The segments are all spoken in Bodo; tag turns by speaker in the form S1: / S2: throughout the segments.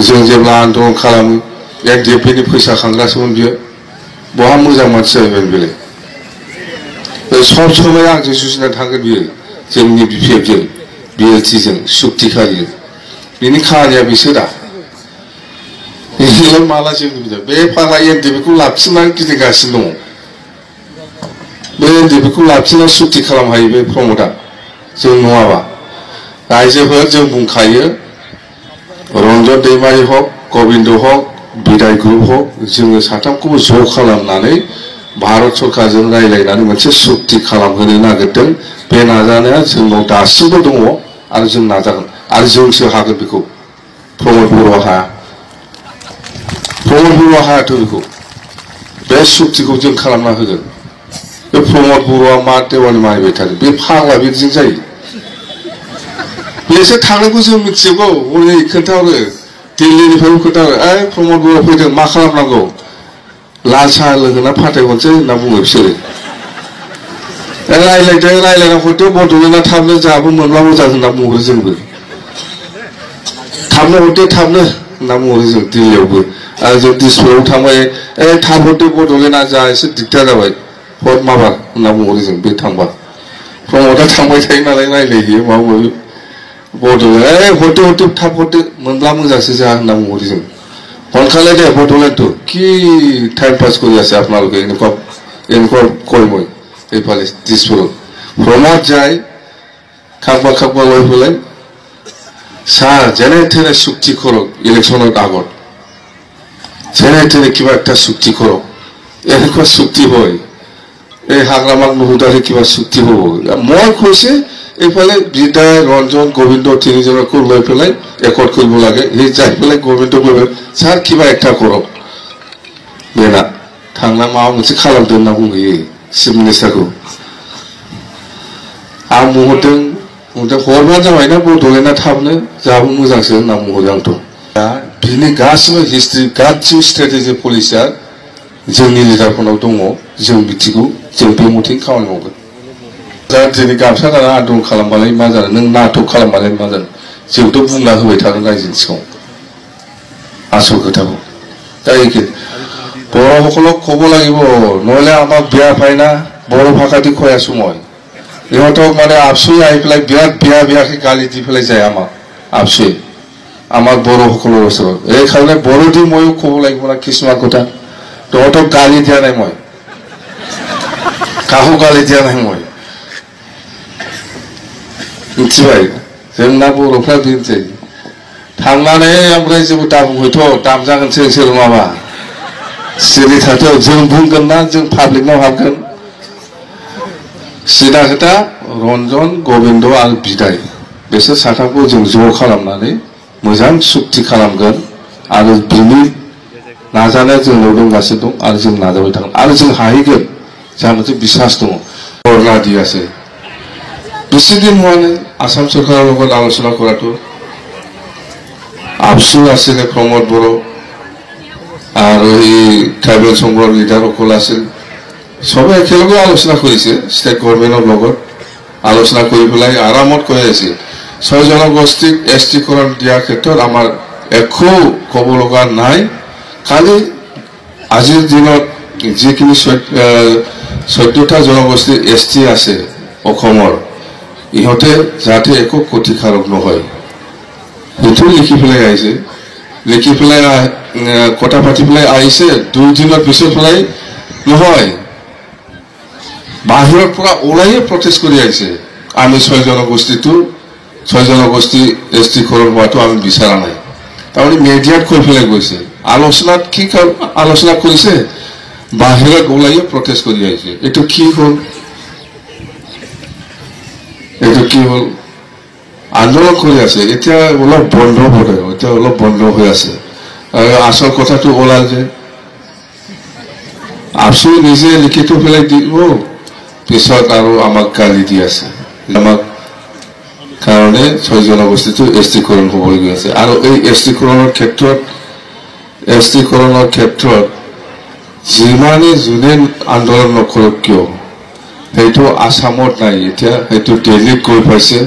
S1: जों जेब्ला आन्दलन खालामो एनडिएफनि फैसा खांग्रासोमोन बियो बहा मोजां मानसि जाहैबाय बेलाय सब समय आंजों जुजिनानै थांगोन बियो जोंनि बिपिएफजों बिएलटिजों सुक्तिखारिजों बिनि खामानिया बिसोरा माला जोंनि बिदा बे फाग्ला एनडिएफखौ लाबथिंनानै गिदिंगासिनो दङ बे एनडिएफखौ लाबथिंनानै सुक्ति खालामनो हायो बे प्रमदआ जों नङाबा रायजोफोर जों बुंखायो रन्जन दैमारि हक गबिन्द हक बिदाय ग्रुप हक जोङो साथामखौबो ज' खालामनानै भारत सरकारजों रायज्लायनानै मोनसे सुक्ति खालामहोनो नागिरदों बे नाजानाया जोंनाव दासिमबो दङ आरो जों नाजागोन आरो जोंसो हागोन बेखौ प्रमद बर'आ हाया प्रमद बर'आ हायाथ' बेखौ बे सुक्तिखौ जों खालामना होगोन बे प्रमद बर'आ मा देवानि मारिबाय थादों बे फाग्ला बिदिजों जायो बेसो थांनायखौ जों मिथिजोबगौ हनै खोन्थाहरो दिल्लीनिफ्रायबो खोन्थाहरो प्रमद बर' फैदों मा खालामनांगौ लाल साहा लोंहोना फाथायहरनोसै होनना बुङो बिसोरो रायज्लायदों रायज्लायना हरदो बड'लेण्डआ थाबनो जोंहाबो मोनब्ला मोजां होनना बुंहरो जोंबो थाबनो हरदो थाबनो होनना बुंहरो जों दिल्लीयावबो आरो जों दिसपुराव थांबाय थाब हरदो बड'लेण्डआ जा एसे दिगदार जाबाय हर माबार होनना बुंहरो जों बे थांबा प्रमदआ थांबाय थायो नालाय रायज्लायहैयो माबा माबि बड'लेण्ड हरदो हरदो थाब हरदो मोनब्ला मोजांसो जा होनना बुंहरो जों हरखाले दे बड'लेण्ड तो কি টাইম পাস কৰি আছে আপোনালোকে এনেকুৱা কয় মই এইফালে দিছপুৰত প্ৰমদ যায় খাকবা খাকবা লৈ পেলাই ছাৰ যেনে তেনে চুক্তি কৰক ইলেকশ্যনৰ আগত যেনে তেনে কিবা একটা চুক্তি কৰক এনেকুৱা চুক্তি হয় এই হাগ্ৰামাক নুহুদাৰে কিবা চুক্তি হ'ব মই কৈছে এইফালে বিদায় ৰঞ্জন গোবিন্দ তিনিজনকো লৈ পেলাই একৰ্ড কৰিব লাগে সেই যাই পেলাই গোবিন্দ কৈবে ছাৰ কিবা একটা কৰক बेना थांना माबा मोनसे खालामदों होनना बुंहैयो चिफ मिनिस्टारखौ आं बुंहरदों हरबानो जाबायना बड'लेण्डआ थाबनो जोंहाबो मोजांसो होनना बुंहरदों आंथ' दा बिनि गासिबो हिस्ट्रि गासिबो स्ट्रेटेजि पलिसिया जोंनि लिडारफोरनाव दङ जों मिथिगौ जों बे मथेनो खामानि मावगोन दा दिनै गामसा गाना आन्दलन खालामबालाय मा जानो नों नाटक खालामबालाय मा जानो जोंथ' बुंना होबाय थागोन रायजोनि सिगाङाव आसल खोथाखौ दा एखे বড়সকলক ক'ব লাগিব নহ'লে আমাক বেয়া পায় না বড় ভাষাটো কয়া সময় ইহঁতক মানে আপচুই আহি পেলাই বিৰাট বেয়াকে গালি দি পেলাই যায় আমাক আপচুই আমাক বড়সকলৰ ওচৰত এই কাৰণে বড়ো দি ময়ো ক'ব লাগিব না কিছুমান কথা তহঁতক গালি দিয়া নাই মই কাহো গালি দিয়া নাই মই मिथिबाय जोंना बर'फ्रा बिदिनोसै थांनानै ओमफ्राय जेबो दाबुंहैथ' दाम जागोनसो नोंसोर नङाबा सिरि थाथों जों बुंगोन ना जों पाब्लिकनाव हाबगोन सिदा खोथा रन्जन गोविन्द आरो बिदाय बिसोर साथामखौ जों ज' खालामनानै मोजां सुक्ति खालामगोन आरो बिनि नाजानाया जोंनाव दंगासिनो दं आरो जों नाजाबाय थागोन आरो जों हाहैगोन जोंहा मोनसे बिसास दङ बरना दियासै बेसे दिन हওয়ানে आसाम सरकारेर লগত आलोचना करातो आबसु आছিলে प्रमोद बर' আর এই ট্রাইবেল সংঘৰ লিডাৰসকল আছিল সবে একেলগে আলোচনা কৰিছে ষ্টেট গভৰ্ণমেণ্টৰ লগত আলোচনা কৰি পেলাই আৰামত কৈ আছে 6 জনগোষ্ঠীক এছটিকৰণ দিয়াৰ ক্ষেত্ৰত আমাৰ একো ক'ব লগা নাই খালি আজিৰ দিনত যিখিনি 14টা জনগোষ্ঠী এছটি আছে অসমৰ ইহঁতে যাতে একো ক্ষতিকাৰক নহয় সেইটো লিখি পেলাই আহিছে লিখি পেলাই কথা পাতি পেলাই আহিছে 2 দিনৰ পিছত পেলাই নহয় বাহিৰৰ পৰা ওলাই প্ৰটেষ্ট কৰি আহিছে আমি 6 জনগোষ্ঠী এছটি কৰণ হোৱাটো আমি বিচাৰা নাই তাৰমানে মিডিয়াত কৈ পেলাই গৈছে আলোচনাত কি আলোচনা কৰিছে বাহিৰত ওলাই প্ৰটেষ্ট কৰি আহিছে এইটো কি হ'ল আন্দোলন কৰি আছে এতিয়া অলপ বন্ধ কৰে এতিয়া অলপ বন্ধ হৈ আছে আসল কথাটো ওলাল যে আপসু নিজে লিখিত পেলাই দিব পিছত আৰু আমাক গালি দি আছে আমাক কাৰণে 6 জনগোষ্ঠীটো এছটিকৰণ হ'বলৈ গৈ আছে আৰু এই এছটিকৰণৰ ক্ষেত্ৰত যিমানে যোনে আন্দোলন নকৰক কিয় সেইটো আসামত নাই এতিয়া সেইটো দিল্লীত গৈ পাইছে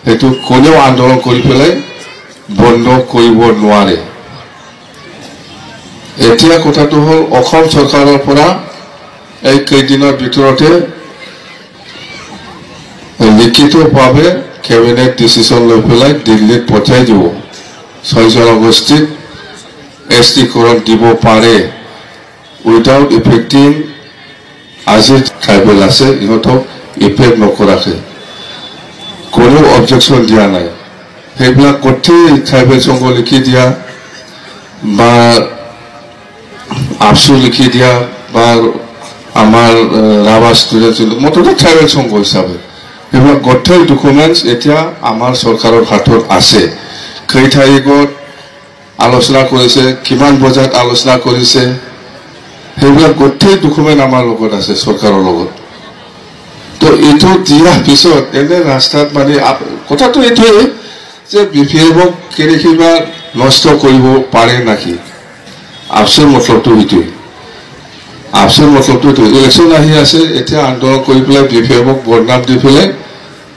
S1: সেইটো কোনেও আন্দোলন কৰি পেলাই বন্ধ কৰিব নোৱাৰে এতিয়া কথাটো হ'ল অসম চৰকাৰৰ পৰা এই কেইদিনৰ ভিতৰতে লিখিতভাৱে কেবিনেট ডিসিশন লৈ পেলাই দিল্লীত পঠাই দিব 6 আগষ্টত এছটিকৰণ দিব পাৰে উইদাউট এফেক্টিং আজি ট্ৰাইবেল আছে ইহঁতক ইফেক্ট নকৰাকে কোনো অবজেকশন দিয়া নাই সেইবিলাক গোটেই ট্ৰাইবেল সংঘ লিখি দিয়া বা আপসু লিখি দিয়া বা আমাৰ ৰাভা ষ্টুডেণ্টছ মতলব ট্ৰাইবেল সংঘ হিচাপে এইবিলাক গোটেই ডকুমেণ্টছ এতিয়া আমাৰ চৰকাৰৰ হাতত আছে কেই তাৰিখত আলোচনা কৰিছে কিমান বজাত আলোচনা কৰিছে সেইবিলাক গোটেই ডকুমেণ্ট আমাৰ লগত আছে চৰকাৰৰ লগত তো এইটো দিয়াৰ পিছত এনে ৰাস্তাত মানে কথাটো এইটোৱে যে বিপিএফক কেনেকিবা নষ্ট কৰিব পাৰে নাকি আপসুৰ মতলবটো এইটোৱে আপসুৰ মতলবটো ইলেকশ্যন আহি আছে এতিয়া আন্দোলন কৰি পেলাই বিপিএফক বদনাম দি পেলাই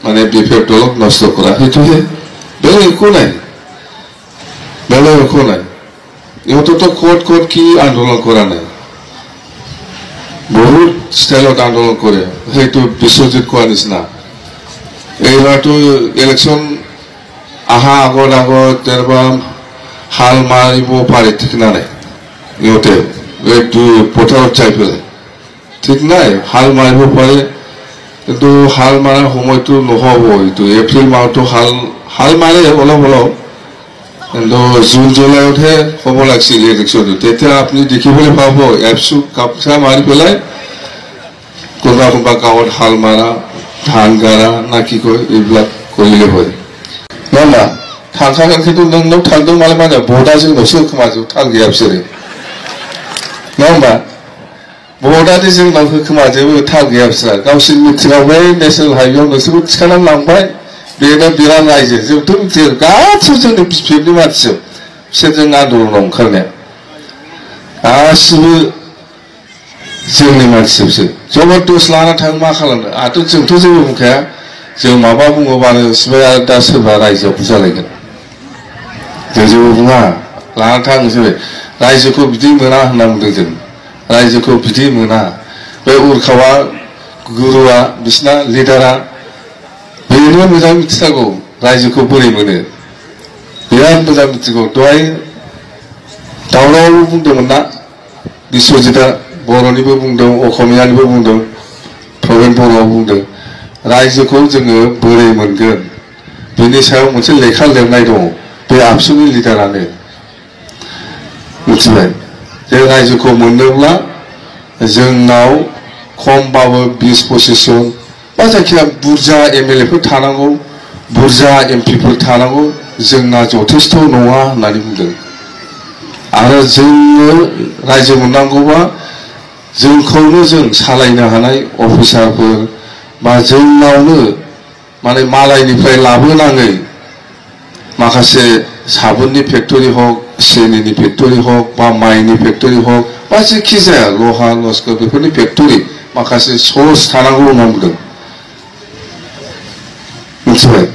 S1: মানে বিপিএফ দলক নষ্ট কৰা সেইটোহে বেলেগ একো নাই ইহঁততো ক'ত কি আন্দোলন কৰা নাই বহুত ষ্টাইলত আন্দোলন কৰে সেইটো বিশ্বজিৎ কোৱা নিচিনা এইবাৰতো ইলেকশ্যন আহা আগত তেনেকুৱা হাল মাৰিব পাৰে ঠিক নাই ইহঁতে এইটো পথাৰত চাই পেলাই ঠিক নাই হাল মাৰিব পাৰে কিন্তু হাল মাৰাৰ সময়টো নহ'ব এইটো এপ্ৰিল মাহতো হাল মাৰে অলপ কিন্তু জুন জুলাইতহে হ'ব লাগিছিল ইলেকশ্যনটো তেতিয়া আপুনি দেখিবলৈ পাব এপছু কাপচা মাৰি পেলাই কোনোবা গাঁৱত হাল মাৰা ধান গাৰা না কি কয় এইবিলাক কৰিলে হয় না थांखागोन खिन्थु नोंनाव थांदों मालाय मा होनो भटआ जोंनाव सोखोमाजोब थाल गैया बिसोरो नङा होमबा भटआदि जोंनाव होखोमाजोबो थाल गैया बिसोरा गावसोरनि मिथिङाव बै नेसनेल हाइवेआव नोंसोरखौ थिखानानै लांबाय बेनो बिराद रायजो जोंथ' मिथियो गासिबो जोंनि बिपिएफनि मानसिजोब बिसोरजों आन्दलनाव ओंखारनाया गासिबो जोंनि मानसिजोबसो जबरदस्त लाना थाङो मा खालामनो आंथ' जोंथ' जेबो बुंखाया जों माबा बुङोबानो सिबाय आरो दा सोरबा रायजोआव बुजालायगोन जों जेबो बुङा लाना थाङो सोरबाय रायजोखौ बिदि मोना होनना बुंदों जों रायजोखौ बिदि मोना बे उरखावा गुरुआ बिसिना लिडारा बेनो मोजां मिथिनांगौ रायजोखौ बोरै मोनो बिराद मोजां मिथिगौ दहाय दावराव बुंदोंमोन ना बिश्वजितआ बर'निबो बुंदों असमियानिबो बुंदों प्रबीण बर'आ बुंदों रायजोखौ जोङो बोरै मोनगोन बेनि सायाव मोनसे लेखा लिरनाय दङ बे आबसुनि लिडारानो मिथिबाय जे रायजोखौ मोननोब्ला जोंनाव खमबाबो 20-25 जन बा जायखिया बुरजा एमएलएफोर थानांगौ बुरजा एमपिफोर थानांगौ जोंना जथेस्थ नङा होननानै बुंदों आरो जोंनो रायजो मोननांगौबा जोंखौनो जों सालायनो हानाय अफिसारफोर बा जोंनावनो माने मालायनिफ्राय लाबोनाङै माखासे साबुननि फेक्टरि हक सिनिनि फेक्टरि हक बा माइनि फेक्टरि हक बा जेखि जाया लहा लस्कर बेफोरनि फेक्टरि माखासे सर्स थानांगौ होनना बुंदों मिथिबाय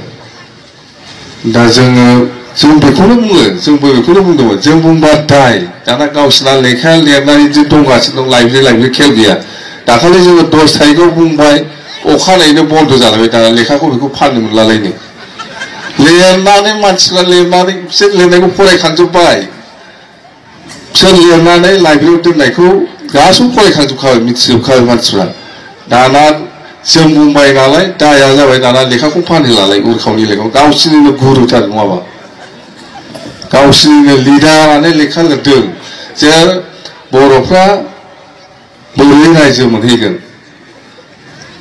S1: दा जों बेखौनो बुङो जोंबो बेखौनो बुंदोंमोन जों बुंबा दाय दाना गावसिना लेखा लिरनानै जे दंगासिनो दं लाइब्रेरि खेल गैया दाखालि जोङो 10 तारिखआव बुंबाय अखानायैनो बन्द जालायबाय दाना लेखाखौ बेखौ फाननो मोनलालायनो लिरनानै मानसिफ्रा लिरनानै बिसोर लिरनायखौ फरायखांजोब्बाय बिसोर लिरनानै लाइब्रेरियाव दोननायखौ गासैबो फरायखांजोबखाबाय मिथिजोबखाबाय मानसिफ्रा दाना जों बुंबाय नालाय दाया जाबाय दाना लेखाखौ फानहोलालाय उरखावनि लेखाखौ गावसिनिनो गुरुथार नङाबा गावसिनिनो लिडारानो लेखा लिरदों जे बर'फ्रा बोरै रायजो मोनहैगोन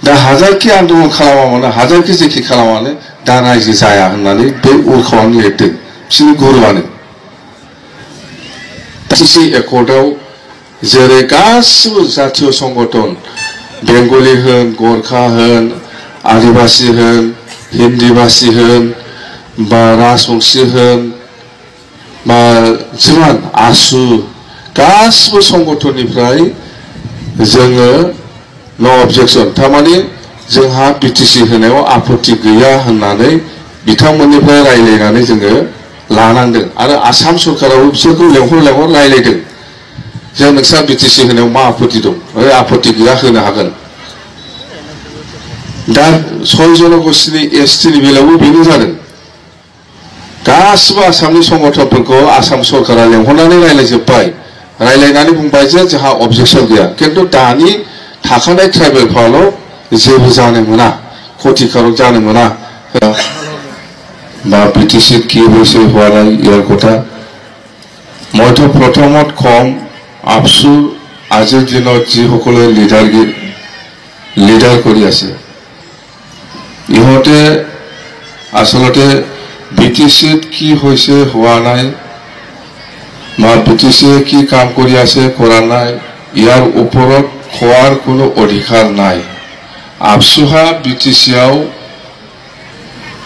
S1: दा हाजारखि आन्दोलन खालामा मानो हाजारखि जेखि खालामा मानो दा रायजो जाया होननानै बे उरखावानो लिरदों बिसोरनि गुरुआनो सिसि एकर्डआव जेरै गासिबो जातीय संगठन बेंगलि होन गोरखा होन आदिबासी होन हिन्दीबासी होन बा राजबंशी होन बा जिमान आसु गासिबो संगठननिफ्राय जोङो नो ऑब्जेक्शन थारमाने जोंहा बीटीसी होनायाव आपत्ति गैया होननानै बिथांमोननिफ्राय रायलायनानै जोङो लानांदों आरो आसाम सरकाराबो बिसोरखौ लेंहर रायलायदों जे नोंस्रा बिटिसि होनायाव मा आपत्ति दं आपत्ति गैया होनो हागोन दा 6 जनगोष्ठीनि एसटिनि बेलायावबो बेनो जादों गासिबो आसामनि संगठनफोरखौ आसाम सरकारा लेंहरनानै रायलायजोब्बाय रायलायनानै बुंबाय जे जोंहा अबजेक्शन गैया किन्तु दानि थाखानाय ट्राइबेलफ्राल' जेबो जानो मोना ক্ষতিকারক जानो मोना বা বিটিসি কি হয়েছে হওয়া নাই ইয়ার কথা মইতো প্রথমত কম আপসু আজিৰ দিনত যিসকলে লিডাৰ কৰি আছে ইহঁতে আসলতে বিটিসিত কি হয়েছে হওয়া নাই বা বিটিসি কি কাম কৰি আছে কৰা নাই ইয়াৰ ওপৰত কোৱাৰ কোনো অধিকাৰ নাই আপসুहा बिटिसिआव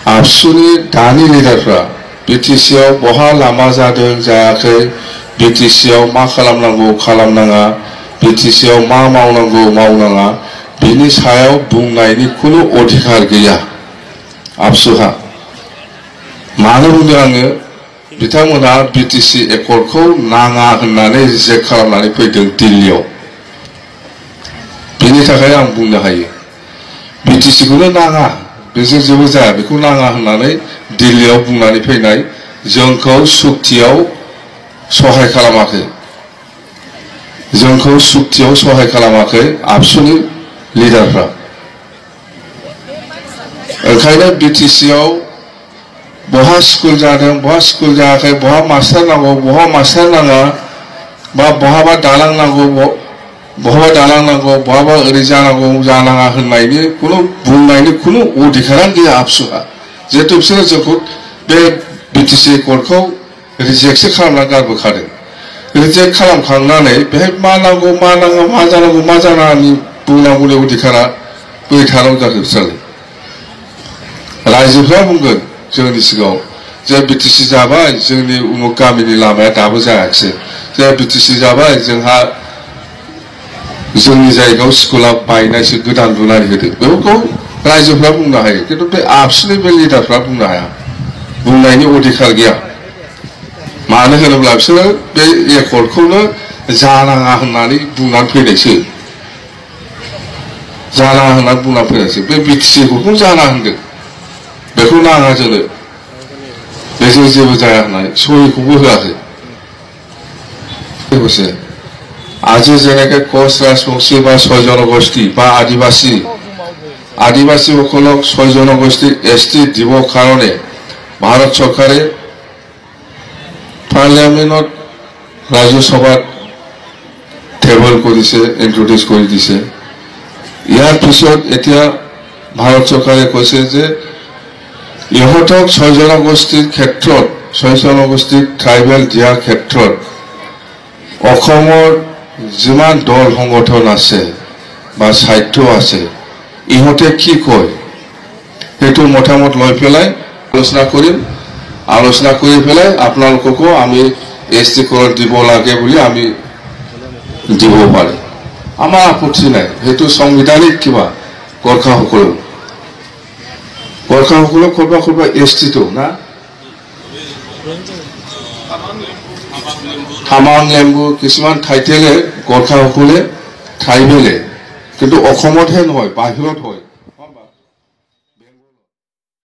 S1: আপসুनि दानि लिडारफ्रा बिटिसिआव बहा लामा जादों जायाखै बिटिसिआव मा खालामनांगौ खालामनाङा बिटिसिआव मा मावनांगौ मावनाङा बिनि सायाव बुंनायनि खुनु अधिकार गैया আপসुहा मानो बुंदों आङो बिथांमोना बिटिसि एकर्डखौ नाङा होननानै रिजेक्ट खालामनानै फैदों दिल्लीयाव बिनि थाखाय आं बुंनो हायो बिटिसिखौनो नाङा बेजों जेबो जाया बेखौ नाङा होननानै दिल्लीयाव बुंनानै फैनाय जोंखौ सुक्तियाव सहाय खालामाखै आपसुनि लिडारफ्रा ओंखायनो बिटिसिआव बहा स्कुल जादों बहा स्कुल जायाखै बहा मास्टार नांगौ बहा मास्टार नाङा बा बहाबा दालां नांगौ बहाबा दालां नांगौ बहाबा ओरै जानांगौ जानाङा होननायनि कुनु बुंनायनि कुनु अधिकारानो गैया आपसुहा जेहेतु बिसोरो जोंखौ बे बिटिसि कर्डखौ रिजेक्टसो खालामना गारबोखादों रिजेक्ट खालामखांनानै बेहाय मा नांगौ मा नाङा मा जानांगौ मा जानाङानि बुंनांगौनि अधिकारा बोरै थानांगौ जाखो बिसोरलाय रायजोफ्रा बुंगोन जोंनि सिगाङाव जे बिटिसि जाबाय जोंनि उमुक गामिनि लामाया दाबो जायाखिसै जे बिटिसि जाबाय जोंहा जोंनि जायगायाव स्कुला बायनायसो गोदान लुनानै होदों बेफोरखौ रायजोफ्रा बुंनो हायो किन्तु बे आपसुनि बे लिडारफ्रा बुंनो हाया बुंनायनि अधिकार गैया मानो होनोब्ला बिसोरो बे एकर्डखौनो जानाङा होननानै बुंनानै फैनायसो बे बिटिसि एकर्डखौ जाना होनदों बेखौ नाङा जोंनो बेजों जेबो जाया होननानै सहिखौबो होआखै আজি যেনেকে কোচ ৰাজবংশী বা 6 জনগোষ্ঠী বা আদিবাসীসকলক 6 জনগোষ্ঠীৰ এসটি দিবৰ কাৰণে ভাৰত চৰকাৰে পাৰ্লিয়ামেণ্টত ৰাজ্যসভাত টেবল কৰিছে ইন্ট্ৰোডিউস কৰি দিছে ইয়াৰ পিছত এতিয়া ভাৰত চৰকাৰে কৈছে যে ইহঁতক 6 জনগোষ্ঠীৰ ক্ষেত্ৰত 6 জনগোষ্ঠীৰ ট্ৰাইবেল দিয়াৰ ক্ষেত্ৰত অসমৰ যিমান দল সংগঠন আছে বা সাহিত্য আছে ইহঁতে কি কয় সেইটো মতামত লৈ পেলাই আলোচনা কৰি পেলাই আপোনালোককো আমি এসটি কোড দিব লাগে বুলি আমি দিব পাৰি আমাৰ আপত্তি নাই সেইটো সংবিধানিক কিবা গোৰ্খাসকল কৰবা এসটি তো না হামাং লেম্বু কিছুমান ঠাইতেলে গোৰ্খাসকলে ট্ৰাইবেলে কিন্তু অসমতহে নহয় বাহিৰত হয়